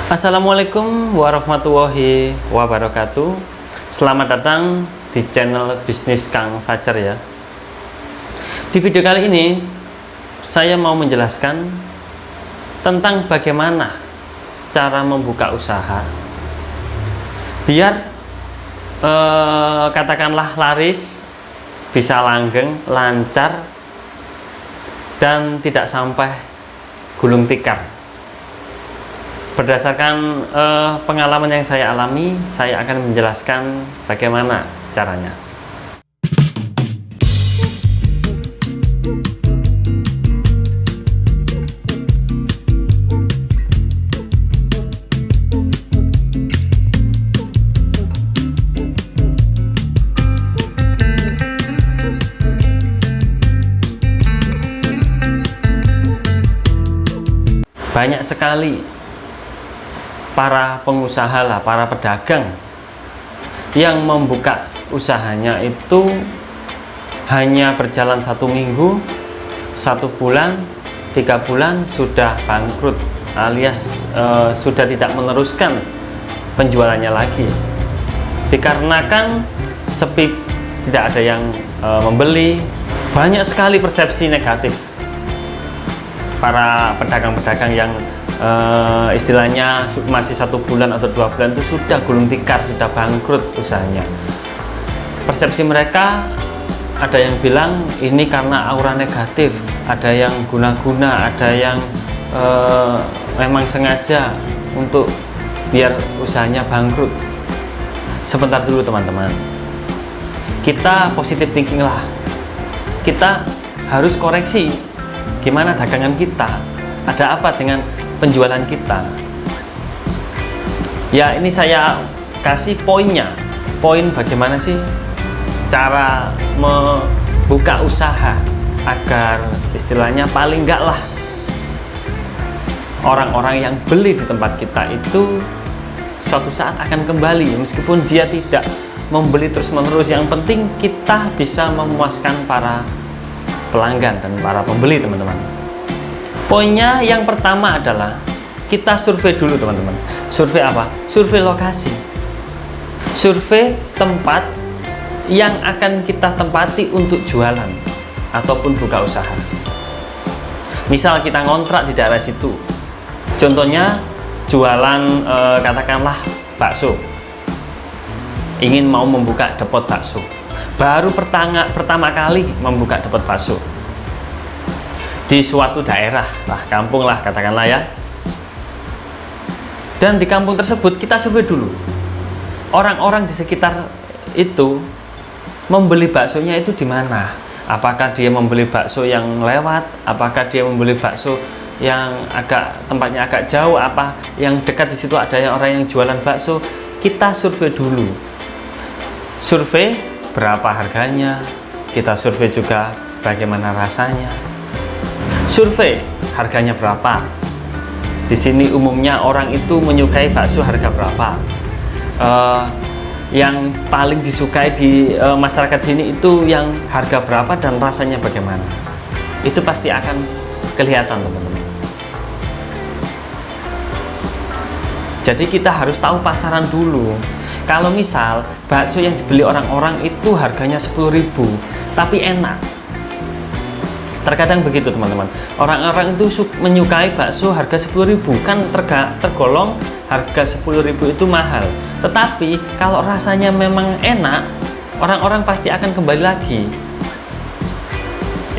Assalamualaikum warahmatullahi wabarakatuh. Selamat datang di channel bisnis Kang Fajar ya. Di video kali ini saya mau menjelaskan tentang bagaimana cara membuka usaha biar katakanlah laris, bisa langgeng, lancar, dan tidak sampai gulung tikar. Berdasarkan pengalaman yang saya alami, saya akan menjelaskan bagaimana caranya. Banyak sekali para pengusaha lah, para pedagang yang membuka usahanya itu hanya berjalan 1 minggu, 1 bulan, 3 bulan sudah bangkrut alias sudah tidak meneruskan penjualannya lagi dikarenakan sepi, tidak ada yang membeli. Banyak sekali persepsi negatif para pedagang-pedagang yang istilahnya masih 1 bulan atau 2 bulan itu sudah gulung tikar, sudah bangkrut usahanya. Persepsi mereka, ada yang bilang ini karena aura negatif, ada yang guna-guna, ada yang memang sengaja untuk biar usahanya bangkrut. Sebentar dulu teman-teman, kita positive thinking lah, kita harus koreksi gimana dagangan kita, ada apa dengan penjualan kita. Ya, ini saya kasih poinnya, poin bagaimana sih cara membuka usaha agar istilahnya paling enggak lah orang-orang yang beli di tempat kita itu suatu saat akan kembali meskipun dia tidak membeli terus-menerus. Yang penting kita bisa memuaskan para pelanggan dan para pembeli, teman-teman. Poinnya yang pertama adalah kita survei dulu, teman-teman. Survei apa? Survei lokasi, survei tempat yang akan kita tempati untuk jualan ataupun buka usaha. Misal kita ngontrak di daerah situ, contohnya jualan katakanlah bakso, ingin mau membuka depot bakso, baru pertama kali membuka depot bakso di suatu daerah lah, kampung lah katakanlah ya. Dan di kampung tersebut kita survei dulu orang-orang di sekitar itu membeli baksonya itu di mana. Apakah dia membeli bakso yang lewat, apakah dia membeli bakso yang tempatnya agak jauh, apa yang dekat di situ ada orang yang jualan bakso. Kita survei dulu, survei berapa harganya, kita survei juga bagaimana rasanya, survei harganya berapa. Di sini umumnya orang itu menyukai bakso harga berapa, yang paling disukai di masyarakat sini itu yang harga berapa dan rasanya bagaimana. Itu pasti akan kelihatan, teman-teman. Jadi kita harus tahu pasaran dulu. Kalau misal bakso yang dibeli orang-orang itu harganya 10.000 tapi enak, terkadang begitu, teman-teman. Orang-orang itu menyukai bakso harga 10.000, kan tergolong harga 10.000 itu mahal. Tetapi kalau rasanya memang enak, orang-orang pasti akan kembali lagi.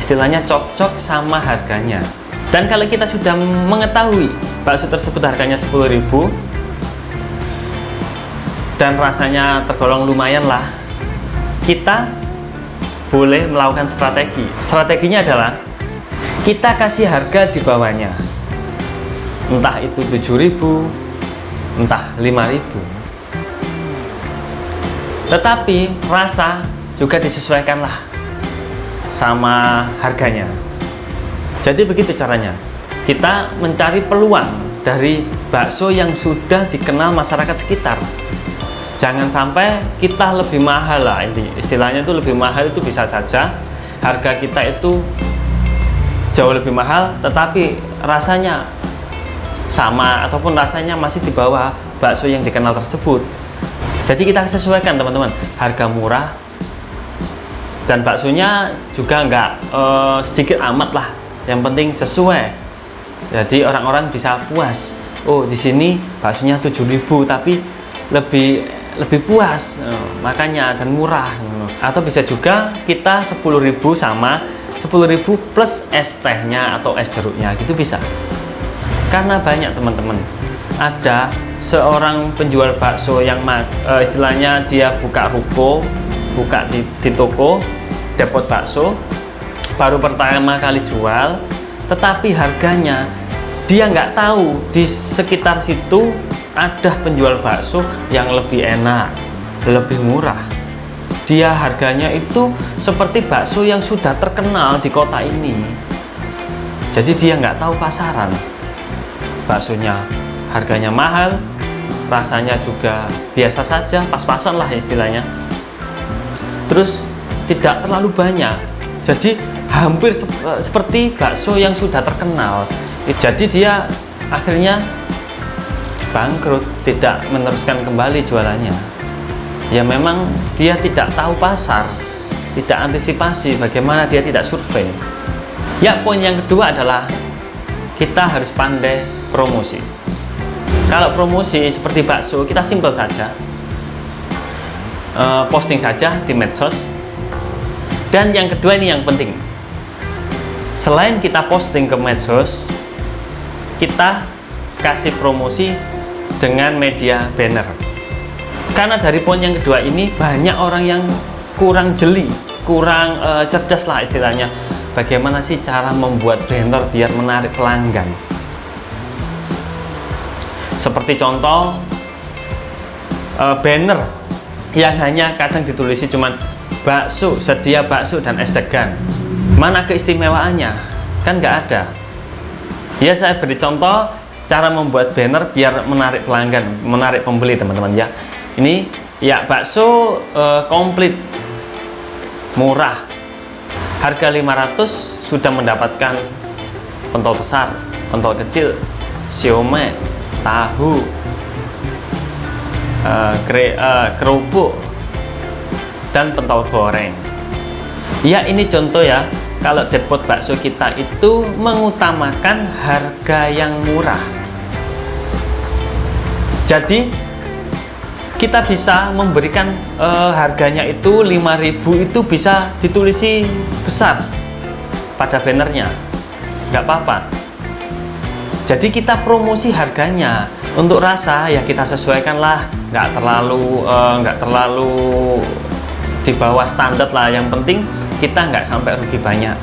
Istilahnya cocok sama harganya. Dan kalau kita sudah mengetahui bakso tersebut harganya 10.000 dan rasanya tergolong lumayan lah, kita boleh melakukan strategi. Strateginya adalah kita kasih harga di bawahnya, entah itu 7.000, entah 5.000, tetapi rasa juga disesuaikanlah sama harganya. Jadi begitu caranya kita mencari peluang dari bakso yang sudah dikenal masyarakat sekitar. Jangan sampai kita lebih mahal lah, istilahnya itu lebih mahal. Itu bisa saja harga kita itu jauh lebih mahal tetapi rasanya sama ataupun rasanya masih di bawah bakso yang dikenal tersebut. Jadi kita sesuaikan teman-teman, harga murah dan baksonya juga nggak sedikit amat lah, yang penting sesuai. Jadi orang-orang bisa puas. Oh, di sini baksonya 7.000 tapi lebih puas, makanya, dan murah. Atau bisa juga kita 10.000 sama 10.000 plus es tehnya atau es jeruknya, gitu bisa. Karena banyak teman-teman, ada seorang penjual bakso yang istilahnya dia buka ruko, buka di toko depot bakso, baru pertama kali jual, tetapi harganya dia nggak tahu di sekitar situ ada penjual bakso yang lebih enak, lebih murah. Dia harganya itu seperti bakso yang sudah terkenal di kota ini. Jadi dia nggak tahu pasaran. Baksonya harganya mahal, rasanya juga biasa saja, pas-pasan lah istilahnya. Terus tidak terlalu banyak. Jadi hampir seperti bakso yang sudah terkenal. Jadi dia akhirnya bangkrut, tidak meneruskan kembali jualannya. Ya memang dia tidak tahu pasar, tidak antisipasi, bagaimana dia tidak survei. Ya, poin yang kedua adalah kita harus pandai promosi. Kalau promosi seperti bakso, kita simpel saja, posting saja di medsos. Dan yang kedua ini yang penting, selain kita posting ke medsos, kita kasih promosi dengan media banner. Karena dari poin yang kedua ini banyak orang yang kurang jeli, kurang cerdas lah istilahnya. Bagaimana sih cara membuat banner biar menarik pelanggan? Seperti contoh banner yang hanya kadang ditulisi cuman bakso, sedia bakso dan es degan. Mana keistimewaannya? Kan nggak ada. Ya, saya beri contoh cara membuat banner biar menarik pelanggan, menarik pembeli teman-teman ya. Ini ya bakso komplit, murah, harga 500 sudah mendapatkan pentol besar, pentol kecil, siomay, tahu, kerupuk, dan pentol goreng. Ya, ini contoh ya, kalau depot bakso kita itu mengutamakan harga yang murah. Jadi kita bisa memberikan harganya itu 5.000, itu bisa ditulisi besar pada bannernya, nggak apa-apa. Jadi kita promosi harganya. Untuk rasa ya kita sesuaikan lah, nggak terlalu di bawah standar lah. Yang penting kita nggak sampai rugi banyak.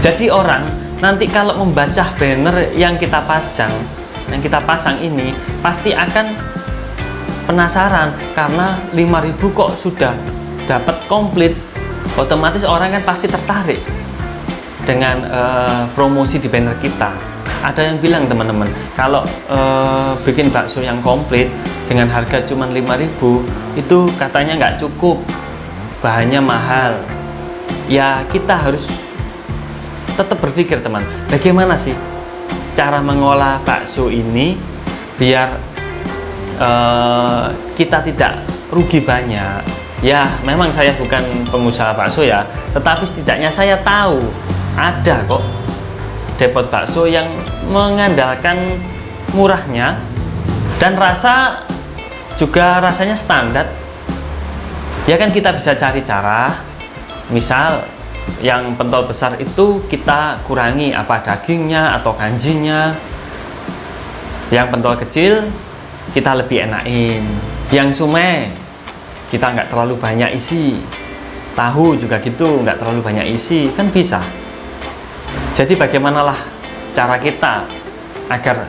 Jadi orang nanti kalau membaca banner yang kita pasang ini pasti akan penasaran, karena 5.000 kok sudah dapat komplit. Otomatis orang kan pasti tertarik dengan promosi di banner kita. Ada yang bilang teman-teman, kalau bikin bakso yang komplit dengan harga cuma 5.000 itu katanya nggak cukup, bahannya mahal. Ya, kita harus tetap berpikir teman, bagaimana sih cara mengolah bakso ini biar kita tidak rugi banyak. Ya, memang saya bukan pengusaha bakso ya, tetapi setidaknya saya tahu ada kok depot bakso yang mengandalkan murahnya dan rasa juga rasanya standar. Ya kan, kita bisa cari cara, misal yang pentol besar itu kita kurangi apa dagingnya atau kanjinya, yang pentol kecil kita lebih enakin, yang sume kita nggak terlalu banyak isi, tahu juga gitu nggak terlalu banyak isi, kan bisa. Jadi bagaimanalah cara kita agar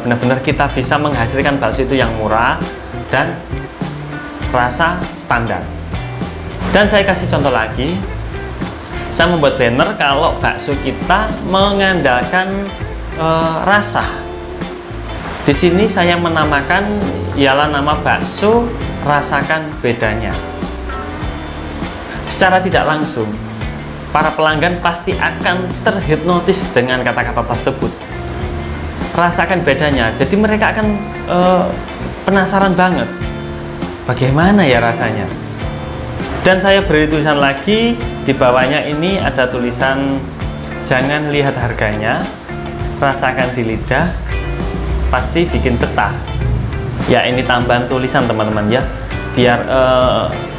benar-benar kita bisa menghasilkan bakso itu yang murah dan rasa standar. Dan saya kasih contoh lagi, saya membuat banner kalau bakso kita mengandalkan rasa. Di sini saya menamakan ialah nama bakso rasakan bedanya. Secara tidak langsung, para pelanggan pasti akan terhipnotis dengan kata-kata tersebut. rasakan bedanya. Jadi mereka akan penasaran banget bagaimana ya rasanya. Dan saya beri tulisan lagi, di bawahnya ini ada tulisan jangan lihat harganya, rasakan di lidah, pasti bikin betah. Ya, ini tambahan tulisan teman-teman ya, biar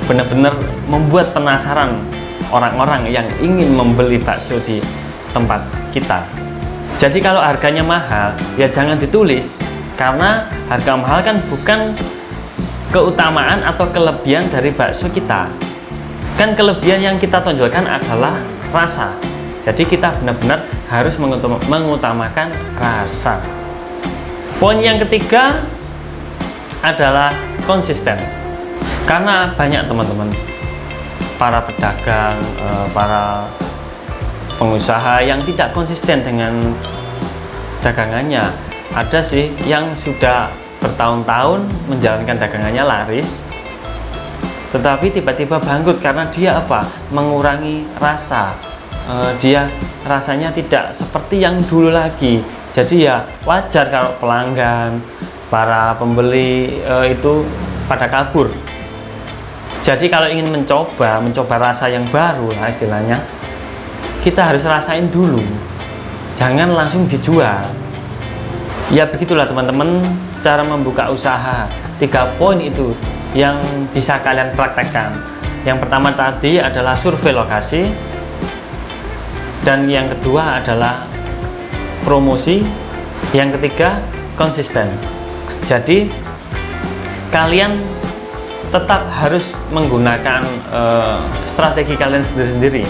benar-benar membuat penasaran orang-orang yang ingin membeli bakso di tempat kita. Jadi kalau harganya mahal, ya jangan ditulis, karena harga mahal kan bukan keutamaan atau kelebihan dari bakso kita. Kan kelebihan yang kita tonjolkan adalah rasa. Jadi kita benar-benar harus mengutamakan rasa. Poin yang ketiga adalah konsisten. Karena banyak teman-teman, para pedagang, para pengusaha yang tidak konsisten dengan dagangannya. Ada sih yang sudah bertahun-tahun menjalankan dagangannya laris, tetapi tiba-tiba bangkrut karena dia apa? Mengurangi rasa. Dia rasanya tidak seperti yang dulu lagi. Jadi ya wajar kalau pelanggan, para pembeli itu pada kabur. Jadi kalau ingin mencoba rasa yang baru lah istilahnya, kita harus rasain dulu, jangan langsung dijual. Ya begitulah teman-teman cara membuka usaha. 3 poin itu yang bisa kalian praktekkan. Yang pertama tadi adalah survei lokasi, dan yang kedua adalah promosi, yang ketiga konsisten. Jadi kalian tetap harus menggunakan strategi kalian sendiri-sendiri.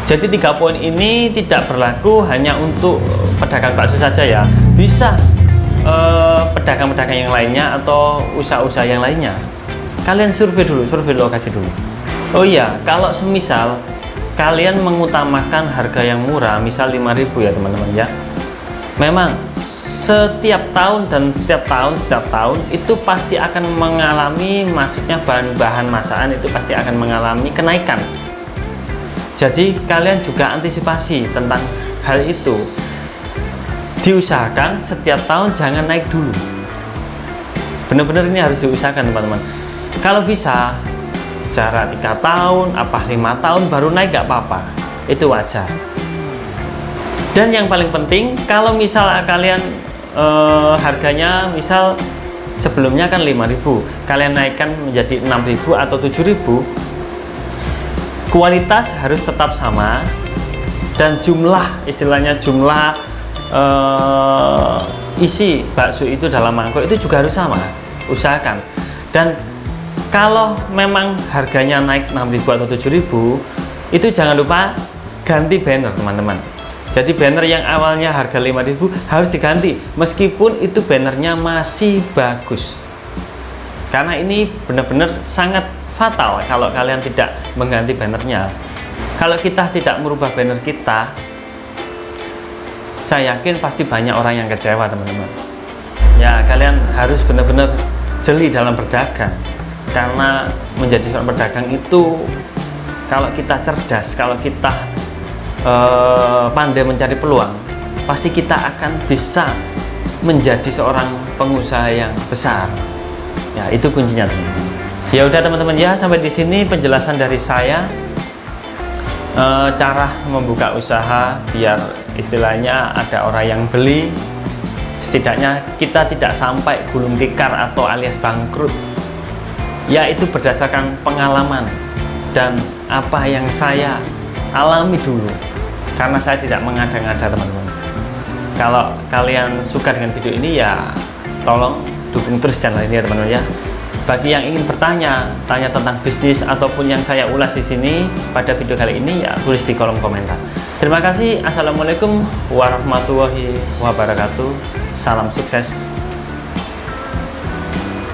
Jadi 3 poin ini tidak berlaku hanya untuk pedagang bakso saja ya, bisa pedagang-pedagang yang lainnya atau usaha-usaha yang lainnya. Kalian survei dulu, survei lokasi dulu. Oh iya, kalau semisal kalian mengutamakan harga yang murah, misal 5.000 ya teman-teman ya, memang setiap tahun setiap tahun itu pasti akan mengalami, maksudnya bahan-bahan masakan itu pasti akan mengalami kenaikan. Jadi kalian juga antisipasi tentang hal itu. Diusahakan setiap tahun jangan naik dulu. Benar-benar ini harus diusahakan teman-teman. Kalau bisa jarak 3 tahun, 5 tahun baru naik gak apa-apa, itu wajar. Dan yang paling penting, kalau misal kalian harganya misal sebelumnya kan 5.000, kalian naikkan menjadi 6.000 atau 7.000, kualitas harus tetap sama, dan jumlah, istilahnya jumlah isi bakso itu dalam mangkok itu juga harus sama. Usahakan. Dan kalau memang harganya naik 6.000 atau 7.000, itu jangan lupa ganti banner teman-teman. Jadi banner yang awalnya harga 5.000 harus diganti, meskipun itu bannernya masih bagus. Karena ini benar-benar sangat fatal kalau kalian tidak mengganti bannernya. Kalau kita tidak merubah banner kita, saya yakin pasti banyak orang yang kecewa teman-teman. Ya, kalian harus benar-benar jeli dalam berdagang. Karena menjadi seorang pedagang itu, kalau kita cerdas, kalau kita pandai mencari peluang, pasti kita akan bisa menjadi seorang pengusaha yang besar. Ya, itu kuncinya teman-teman. Ya udah teman-teman ya, sampai di sini penjelasan dari saya, cara membuka usaha biar istilahnya ada orang yang beli. Setidaknya kita tidak sampai gulung tikar atau alias bangkrut. Ya, itu berdasarkan pengalaman dan apa yang saya alami dulu, karena saya tidak mengada-ngada teman-teman. Kalau kalian suka dengan video ini ya tolong dukung terus channel ini ya teman-teman ya. Bagi yang ingin tanya tentang bisnis ataupun yang saya ulas di sini pada video kali ini, ya tulis di kolom komentar. Terima kasih. Assalamualaikum warahmatullahi wabarakatuh. Salam sukses.